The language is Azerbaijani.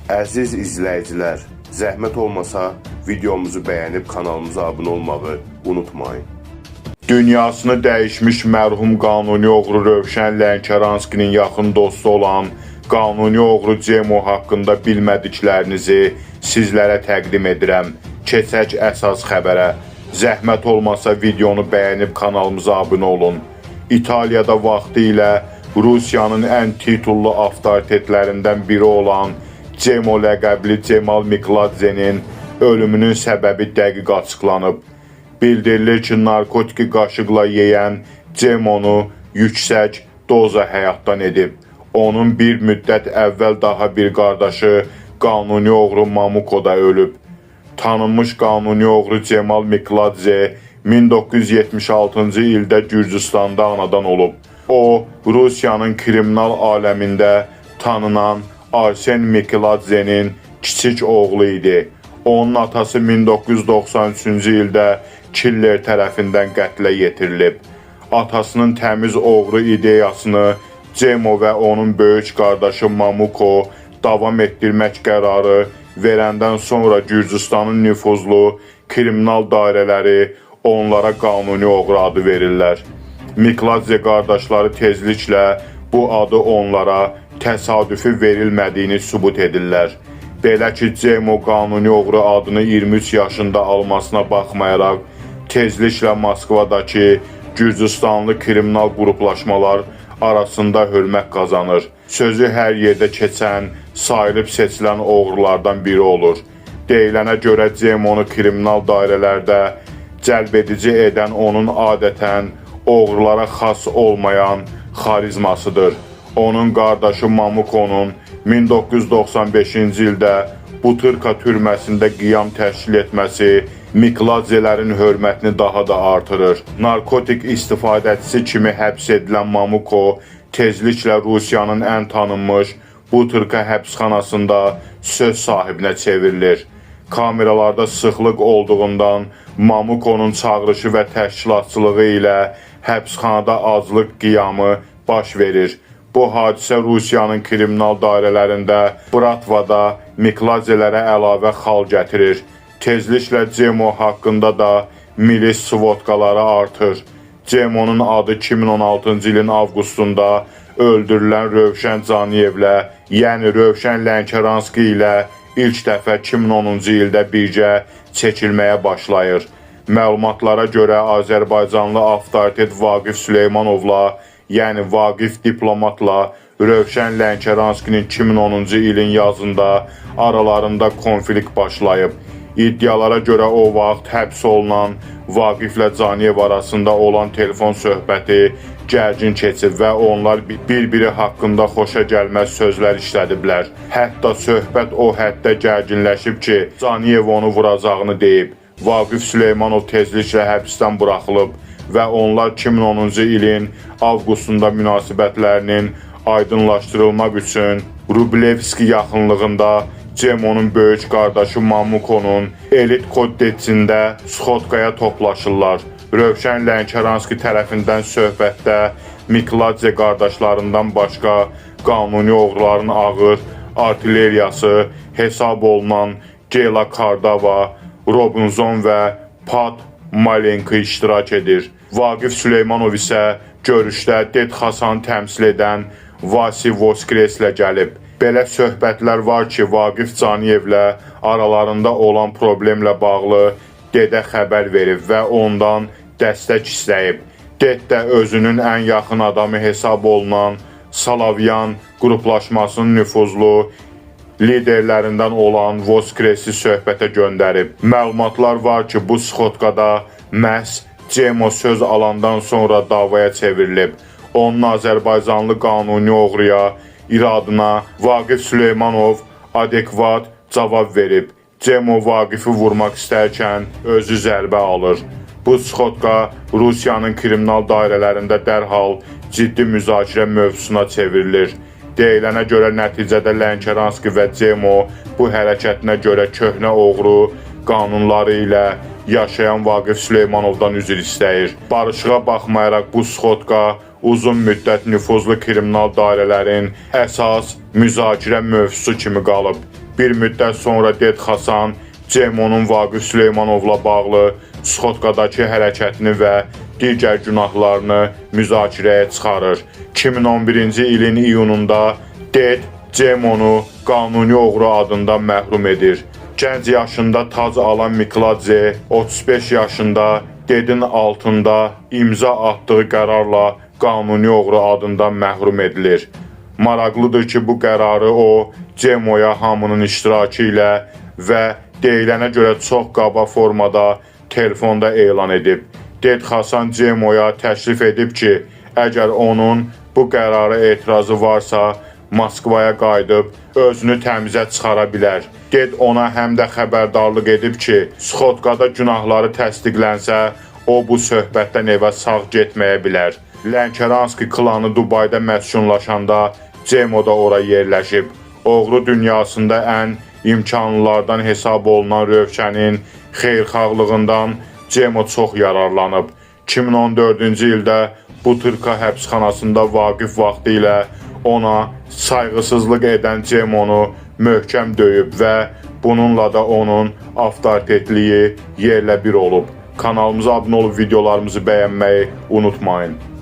Əziz izləyicilər, zəhmət olmasa videomuzu bəyənib kanalımıza abunə olmağı unutmayın. Dünyasını dəyişmiş mərhum qanuni oğru Rövşən Lənkəranskinin yaxın dostu olan qanuni oğru Cemo haqqında bilmədiklərinizi sizlərə təqdim edirəm. Keçək əsas xəbərə. Zəhmət olmasa videonu bəyənib kanalımıza abunə olun. İtaliyada vaxtı ilə Rusiyanın ən titullu avtoritetlərindən biri olan Cemo ləqəbli Cemal Mikladzenin ölümünün səbəbi dəqiq açıqlanıb. Bildirilir ki, narkotiki qaşıqla yeyən Cemonu yüksək doza həyatdan edib. Onun bir müddət əvvəl daha bir qardaşı qanuni oğru Mamuko da ölüb. Tanınmış qanuni oğru Cemal Mikladze 1976-cı ildə Gürcüstanda anadan olub. O, Rusiyanın kriminal aləmində tanınan Arsen Mikladzenin kiçik oğlu idi. Onun atası 1993-cü ildə killer tərəfindən qətlə yetirilib. Atasının təmiz oğru ideyasını Cemo və onun böyük qardaşı Mamuko davam etdirmək qərarı verəndən sonra Gürcüstanın nüfuzlu kriminal dairələri onlara qanuni oğru adı verirlər. Mikladze qardaşları tezliklə bu adı onlara təsadüfi verilmədiyini sübut edirlər. Belə ki, Cemo qanuni oğru adını 23 yaşında almasına baxmayaraq, tezliklə Moskvadakı Gürcüstanlı kriminal qruplaşmalar arasında hörmət qazanır. Sözü hər yerdə keçən, sayılıb seçilən oğrulardan biri olur. Deyilənə görə Cemonu kriminal dairələrdə cəlb edici edən onun adətən oğrulara xas olmayan xarizmasıdır. Onun qardaşı Mamukonun 1995-ci ildə Butırka türməsində qiyam təşkil etməsi Mikladzelerin hörmətini daha da artırır. Narkotik istifadəçisi kimi həbs edilən Mamuko tezliklə Rusiyanın ən tanınmış Butırka həbsxanasında söz sahibinə çevrilir. Kameralarda sıxlıq olduğundan Mamukonun çağırışı və təşkilatçılığı ilə həbsxanada azlıq qiyamı baş verir. Bu hadisə Rusiyanın kriminal dairələrində Bratvada Mikladzelərə əlavə xal gətirir. Tezliklə Cemo haqqında da milis svotkaları artır. Cemonun adı 2016-cı ilin avqustunda öldürülən Rövşən Caniyevlə, yəni Rövşən Lənkəranski ilə ilk dəfə 2010-cu ildə birgə çəkilməyə başlayır. Məlumatlara görə Azərbaycanlı avtoritet Vaqif Süleymanovla, yəni Vaqif diplomatla Rövşən Lənkəranskinin 2010-cu ilin yazında aralarında konflikt başlayıb. İddialara görə o vaxt həbs olunan Vaqiflə Caniyev arasında olan telefon söhbəti gərgin keçib və onlar bir-biri haqqında xoşa gəlməz sözlər işlədiblər. Hətta söhbət o həddə gərginləşib ki, Caniyev onu vuracağını deyib. Vaqif Süleymanov tezliklə həbsdən buraxılıb və onlar 2010-cu ilin avqustunda münasibətlərinin aydınlaşdırılmaq üçün Rublevski yaxınlığında Cemonun böyük qardaşı Mamukonun elit koddecində Sxotkaya toplaşırlar. Rövşən Lənkəranski tərəfindən söhbətdə Mikladze qardaşlarından başqa qanuni oğruların ağır artilleriyası hesab olunan Gela Kardava, Robinson və Pat Malenko iştirak edir. Vaqif Süleymanov isə görüşdə Det Xasanı təmsil edən Vasi Voskreslə gəlib. Belə söhbətlər var ki, Vaqif Caniyevlə aralarında olan problemlə bağlı Dedə xəbər verib və ondan dəstək istəyib. Det də özünün ən yaxın adamı hesab olunan Salavyan qruplaşmasının nüfuzlu liderlərindən olan Voskresi söhbətə göndərib. Məlumatlar var ki, bu Sxotkada məhz Cemo söz alandan sonra davaya çevrilib. Onun Azərbaycanlı qanuni oğruya iradına Vaqif Süleymanov adekvat cavab verib. Cemo Vaqifi vurmaq istərkən özü zərbə alır. Bu Sxotka Rusiyanın kriminal dairələrində dərhal ciddi müzakirə mövzusuna çevrilir. Deyilənə görə nəticədə Lənkəranski və Cemo bu hərəkətinə görə köhnə oğru qanunları ilə yaşayan Vaqif Süleymanovdan üzr istəyir. Barışığa baxmayaraq bu Sxotka uzun müddət nüfuzlu kriminal dairələrin əsas müzakirə mövzusu kimi qalıb. Bir müddət sonra Ded Xasan Cemonun Vaqif Süleymanovla bağlı Sxotkadakı hərəkətini və digər günahlarını müzakirəyə çıxarır. 2011-ci ilin iyununda Ded Cemonu qanuni oğru adından məhrum edir. Gənc yaşında tac alan Mikladze 35 yaşında Dedin altında imza atdığı qərarla qanuni oğru adından məhrum edilir. Maraqlıdır ki, bu qərarı o Cemoya hamının iştirakı ilə və deyilənə görə çox qaba formada telefonda elan edib. Ded Xasan Cemoya təklif edib ki, əgər onun bu qərara etirazı varsa, Moskvaya qayıdıb özünü təmizə çıxara bilər. Ded ona həm də xəbərdarlıq edib ki, Sxotkada günahları təsdiqlənsə, o bu söhbətdən evə sağ getməyə bilər. Lənkəranski klanı Dubayda məskunlaşanda Cemo da ora yerləşib. Oğru dünyasında ən imkanlılardan hesab olunan Rövşənin xeyirxahlığından Cemo çox yararlanıb. 2014-cü ildə Butırka həbsxanasında Vaqif vaxtı ilə ona sayğısızlıq edən Cemonu möhkəm döyüb və bununla da onun avtoritetliyi yerlə bir olub. Kanalımıza abunə olub videolarımızı bəyənməyi unutmayın.